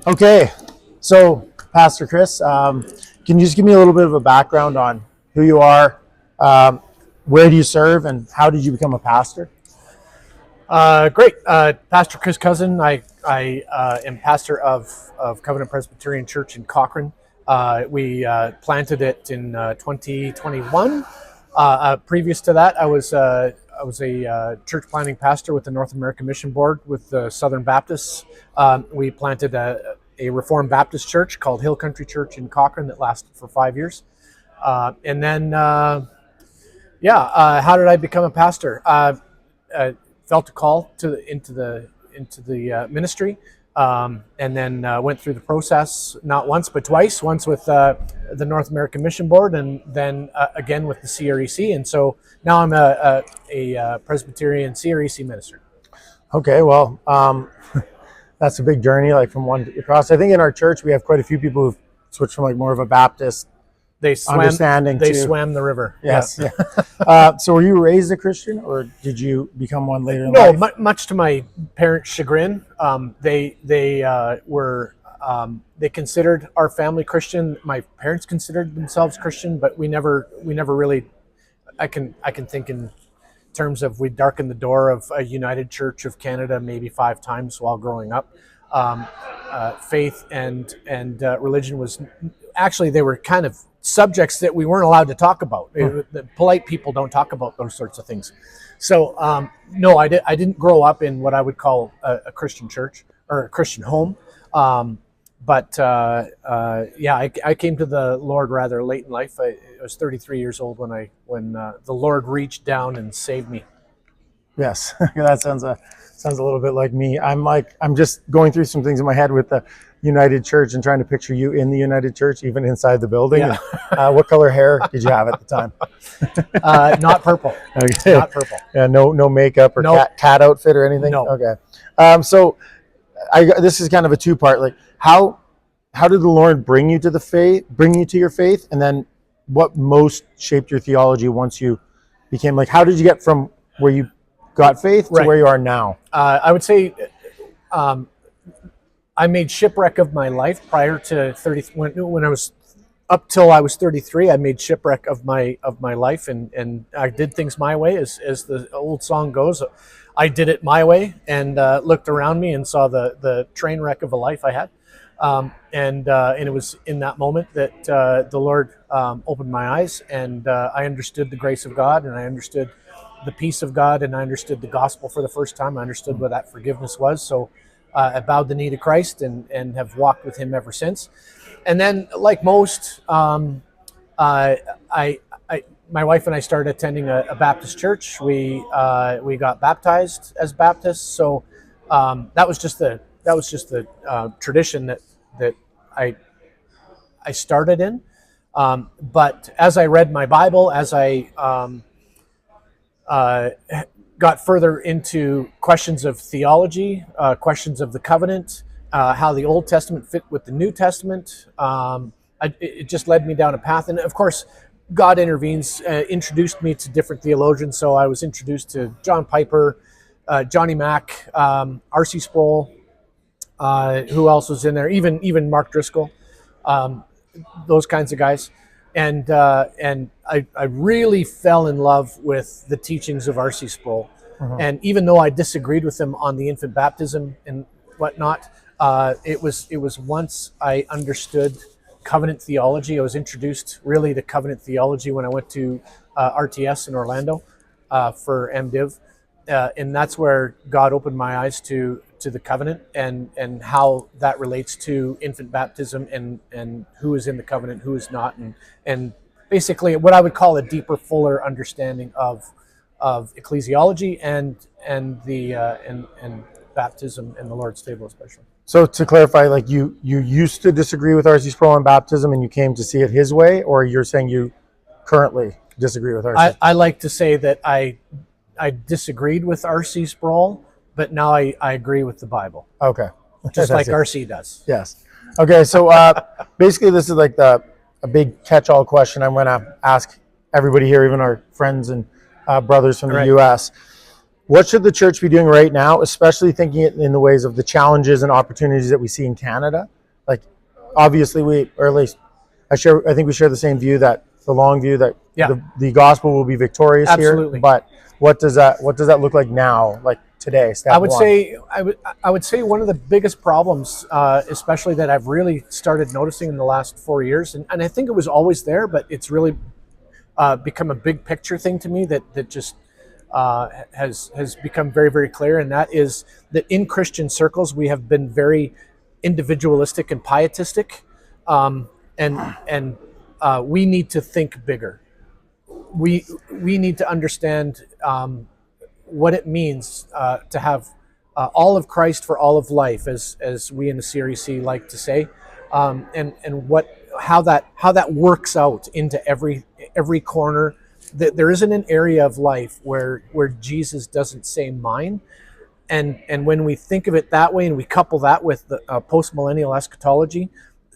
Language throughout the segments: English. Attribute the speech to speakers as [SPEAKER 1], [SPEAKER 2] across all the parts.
[SPEAKER 1] Okay, so Pastor Chris, can you just give me a little bit of a background on who you are, where do you serve, and how did you become a pastor?
[SPEAKER 2] Great. Pastor Chris Cousine. I am pastor of Covenant Presbyterian Church in Cochrane. We planted it in 2021. Previous to that, I was a church planting pastor with the North American Mission Board with the Southern Baptists. We planted a Reformed Baptist church called Hill Country Church in Cochrane that lasted for 5 years. And then, how did I become a pastor? Felt a call into the ministry, and then went through the process not once but twice. Once with the North American Mission Board, and then again with the CREC. And so now I'm a Presbyterian CREC minister.
[SPEAKER 1] Okay, well, that's a big journey, like from one across. I think in our church we have quite a few people who've switched from like more of a Baptist understanding.
[SPEAKER 2] They swam the river.
[SPEAKER 1] Yes. Yeah. So were you raised a Christian, or did you become one later in life?
[SPEAKER 2] No, much to my parents' chagrin. They considered our family Christian. My parents considered themselves Christian, but we never really. I can think in terms of we darkened the door of a United Church of Canada maybe 5 times while growing up. Faith and religion was actually, they were kind of subjects that we weren't allowed to talk about. The polite people don't talk about those sorts of things. So no, I didn't grow up in what I would call a Christian church or a Christian home. But I came to the Lord rather late in life. I was 33 years old when the Lord reached down and saved me.
[SPEAKER 1] Yes, that sounds a little bit like me. I'm just going through some things in my head with the United Church and trying to picture you in the United Church, even inside the building.
[SPEAKER 2] Yeah.
[SPEAKER 1] And, what color hair did you have at the time?
[SPEAKER 2] Not purple.
[SPEAKER 1] Okay.
[SPEAKER 2] Not purple.
[SPEAKER 1] Yeah, no makeup or
[SPEAKER 2] Nope.
[SPEAKER 1] cat outfit or anything.
[SPEAKER 2] No.
[SPEAKER 1] Okay. So this is kind of a two-part. Like, how did the Lord bring you to your faith, and then what most shaped your theology once you became, like, how did you get from where you got faith to where you are now?
[SPEAKER 2] I would say I made shipwreck of my life prior to 30. When I was up till I was 33, I made shipwreck of my life, and I did things my way, as the old song goes. I did it my way, and looked around me and saw the train wreck of a life I had, and it was in that moment that the Lord opened my eyes, and I understood the grace of God, and I understood the peace of God, and I understood the gospel for the first time. I understood what that forgiveness was. So I bowed the knee to Christ and have walked with him ever since. And then, like most, my wife and I started attending a Baptist church. We got baptized as Baptists. So that was just the tradition that I started in. But as I read my Bible, as I got further into questions of theology, questions of the covenant, how the Old Testament fit with the New Testament, it just led me down a path. And of course, God intervenes, introduced me to different theologians. So I was introduced to John Piper, Johnny Mack, R.C. Sproul, who else was in there? Even Mark Driscoll, those kinds of guys. And I really fell in love with the teachings of R.C. Sproul. And even though I disagreed with him on the infant baptism and whatnot, it was once I understood covenant theology. I was introduced really to covenant theology when I went to RTS in Orlando for MDiv. And that's where God opened my eyes to the covenant and how that relates to infant baptism and who is in the covenant, who is not, and basically what I would call a deeper, fuller understanding of ecclesiology and baptism and the Lord's table especially.
[SPEAKER 1] So to clarify, like you used to disagree with R.C. Sproul on baptism and you came to see it his way, or you're saying you currently disagree with R.C.?
[SPEAKER 2] I like to say that I disagreed with R.C. Sproul, but now I agree with the Bible.
[SPEAKER 1] Okay.
[SPEAKER 2] Just like R.C. does.
[SPEAKER 1] Yes. Okay, so basically this is like a big catch-all question I'm going to ask everybody here, even our friends and brothers from the U.S. What should the church be doing right now, especially thinking it in the ways of the challenges and opportunities that we see in Canada? obviously or at least I think we share the same view, that the long view that
[SPEAKER 2] Yeah.
[SPEAKER 1] the gospel will be victorious
[SPEAKER 2] Absolutely.
[SPEAKER 1] here. But what does that look like now, like today?
[SPEAKER 2] I would say one of the biggest problems, especially that I've really started noticing in the last 4 years, and I think it was always there, but it's really become a big picture thing to me that just has become very, very clear, and that is that in Christian circles we have been very individualistic and pietistic, and we need to think bigger. We need to understand what it means to have all of Christ for all of life, as we in the Series C like to say, and how that works out into every corner. That there isn't an area of life where Jesus doesn't say mine, and when we think of it that way, and we couple that with the post-millennial eschatology,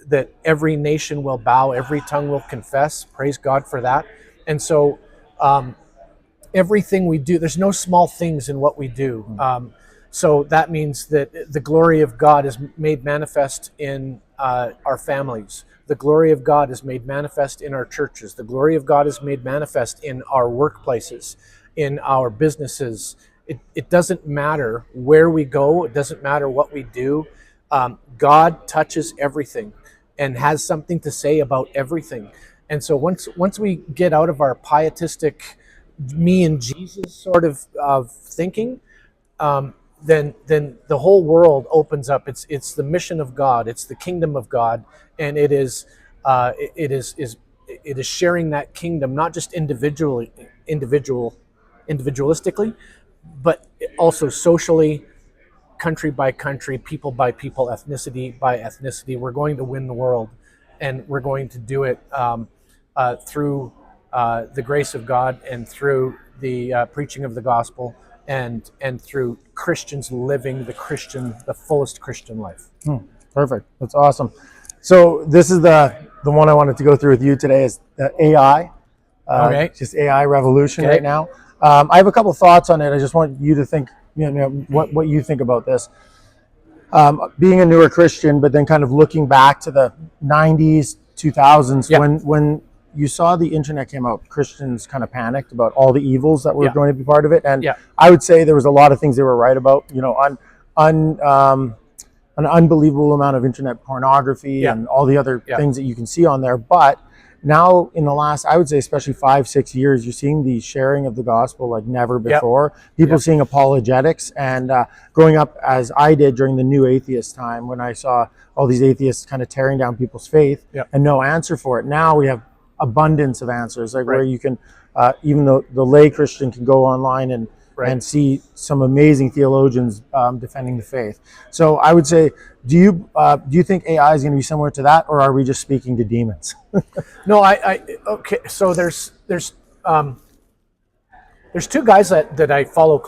[SPEAKER 2] that every nation will bow, every tongue will confess. Praise God for that. And so everything we do, there's no small things in what we do. So that means that the glory of God is made manifest in our families. The glory of God is made manifest in our churches. The glory of God is made manifest in our workplaces, in our businesses. It doesn't matter where we go. It doesn't matter what we do. God touches everything and has something to say about everything. And so once we get out of our pietistic me and Jesus sort of thinking, then the whole world opens up. It's the mission of God. It's the kingdom of God, and it is sharing that kingdom, not just individualistically, but also socially, country by country, people by people, ethnicity by ethnicity. We're going to win the world, and we're going to do it through the grace of God, and through the preaching of the gospel, and through Christians living the fullest Christian life.
[SPEAKER 1] Perfect. That's awesome. So this is the one I wanted to go through with you today, is AI.
[SPEAKER 2] Okay.
[SPEAKER 1] Just AI revolution right now. I have a couple thoughts on it. I just want you to think, what you think about this. Being a newer Christian, but then kind of looking back to the 90s, 2000s, when you saw the internet came out, Christians kind of panicked about all the evils that were going to be part of it. And I would say there was a lot of things they were right about, an unbelievable amount of internet pornography and all the other things that you can see on there. But now in the last, I would say especially 5-6 years, you're seeing the sharing of the gospel like never before. People seeing apologetics, and growing up as I did during the new atheist time, when I saw all these atheists kind of tearing down people's faith and no answer for it. Now we have abundance of answers, like where you can, even though the lay Christian can go online and see some amazing theologians defending the faith. So I would say, do you think AI is going to be similar to that, or are we just speaking to demons?
[SPEAKER 2] No, okay. So there's two guys that I follow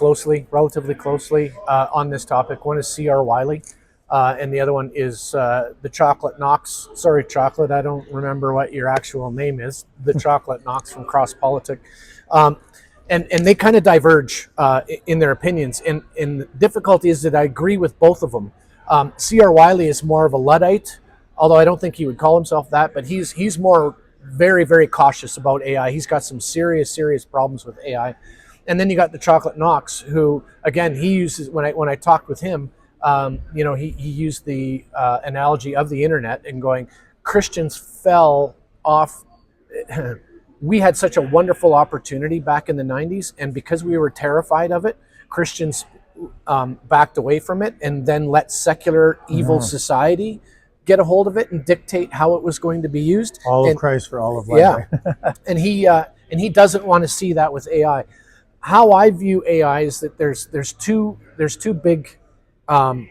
[SPEAKER 2] relatively closely on this topic. One is C.R. Wiley, and the other one is the Chocolate Knox. Sorry, Chocolate, I don't remember what your actual name is. The Chocolate Knox from Cross Politic. And they kind of diverge in their opinions. And the difficulty is that I agree with both of them. C.R. Wiley is more of a Luddite, although I don't think he would call himself that, but he's more very, very cautious about AI. He's got some serious problems with AI. And then you got the Chocolate Knox, who, again, he uses, when I talked with him, he used the analogy of the internet and going, Christians fell off. We had such a wonderful opportunity back in the 90s, and because we were terrified of it, Christians backed away from it and then let secular evil society get a hold of it and dictate how it was going to be used.
[SPEAKER 1] All of Christ for all of life.
[SPEAKER 2] Yeah, and he doesn't want to see that with AI. How I view AI is that there's two big what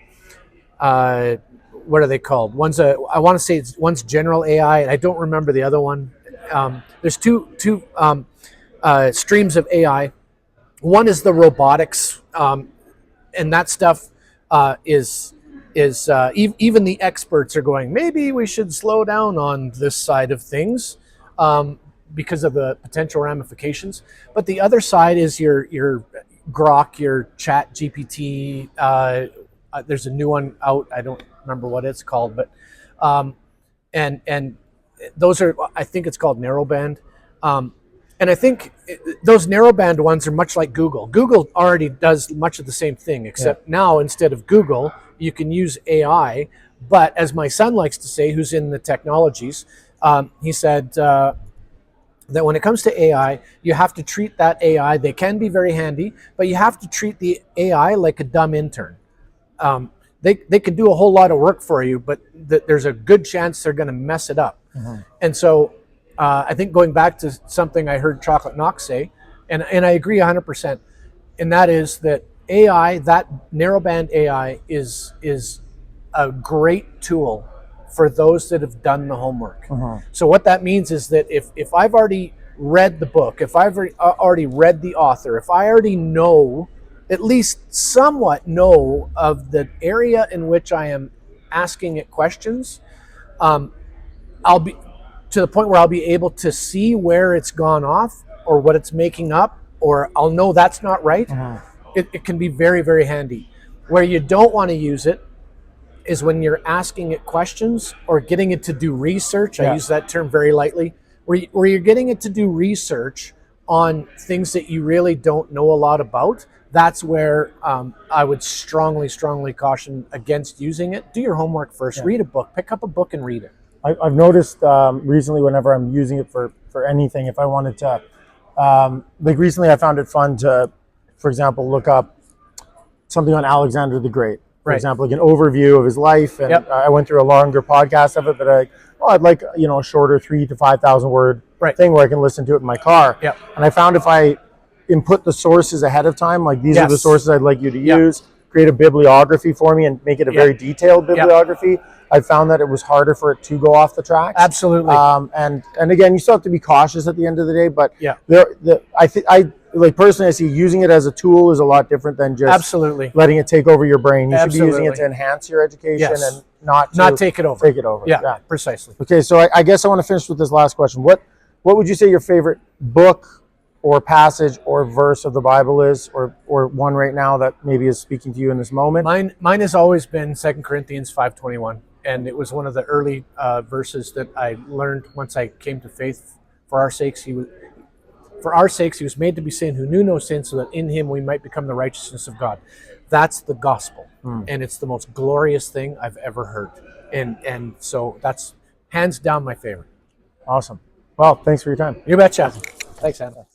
[SPEAKER 2] are they called? One's one's general AI, and I don't remember the other one. There's two streams of AI. One is the robotics, and that stuff is even the experts are going, maybe we should slow down on this side of things because of the potential ramifications. But the other side is your Grok, your Chat GPT. There's a new one out. I don't remember what it's called, but and those are, I think it's called narrowband. And I think those narrowband ones are much like Google. Google already does much of the same thing, except now instead of Google, you can use AI. But as my son likes to say, who's in the technologies, he said that when it comes to AI, you have to treat that AI, they can be very handy, but you have to treat the AI like a dumb intern. They can do a whole lot of work for you, but there's a good chance they're going to mess it up. And so I think going back to something I heard Chocolate Knox say, and I agree 100%, and that is that AI, that narrowband AI is a great tool for those that have done the homework. So what that means is that if I've already read the book, if I've already read the author, if I already know, at least somewhat know of the area in which I am asking it questions, I'll be to the point where I'll be able to see where it's gone off or what it's making up, or I'll know that's not right. It can be very, very handy. Where you don't want to use it is when you're asking it questions or getting it to do research. I use that term very lightly. Where you're getting it to do research on things that you really don't know a lot about. That's where I would strongly, strongly caution against using it. Do your homework first. Read a book. Pick up a book and read it.
[SPEAKER 1] I've noticed recently whenever I'm using it for anything, if I wanted to, like recently I found it fun to, for example, look up something on Alexander the Great. For example, like an overview of his life, and I went through a longer podcast of it, but I'd like a shorter 3,000 to 5,000 word thing where I can listen to it in my car. And I found if I input the sources ahead of time, like these are the sources I'd like you to use, create a bibliography for me and make it a very detailed bibliography, I found that it was harder for it to go off the tracks.
[SPEAKER 2] Absolutely.
[SPEAKER 1] And again, you still have to be cautious at the end of the day, but I like personally, I see using it as a tool is a lot different than just letting it take over your brain. You should be using it to enhance your education and not
[SPEAKER 2] take it over.
[SPEAKER 1] Take it over.
[SPEAKER 2] Yeah, precisely.
[SPEAKER 1] Okay, so I guess I want to finish with this last question. What would you say your favorite book or passage or verse of the Bible is, or one right now that maybe is speaking to you in this moment?
[SPEAKER 2] Mine has always been 2 Corinthians 5:21, and it was one of the early verses that I learned once I came to faith. For our sakes, he was made to be sin who knew no sin, so that in him we might become the righteousness of God. That's the gospel, and it's the most glorious thing I've ever heard. And so that's hands down my favorite.
[SPEAKER 1] Awesome. Well, thanks for your time.
[SPEAKER 2] You betcha. Thanks, Anna.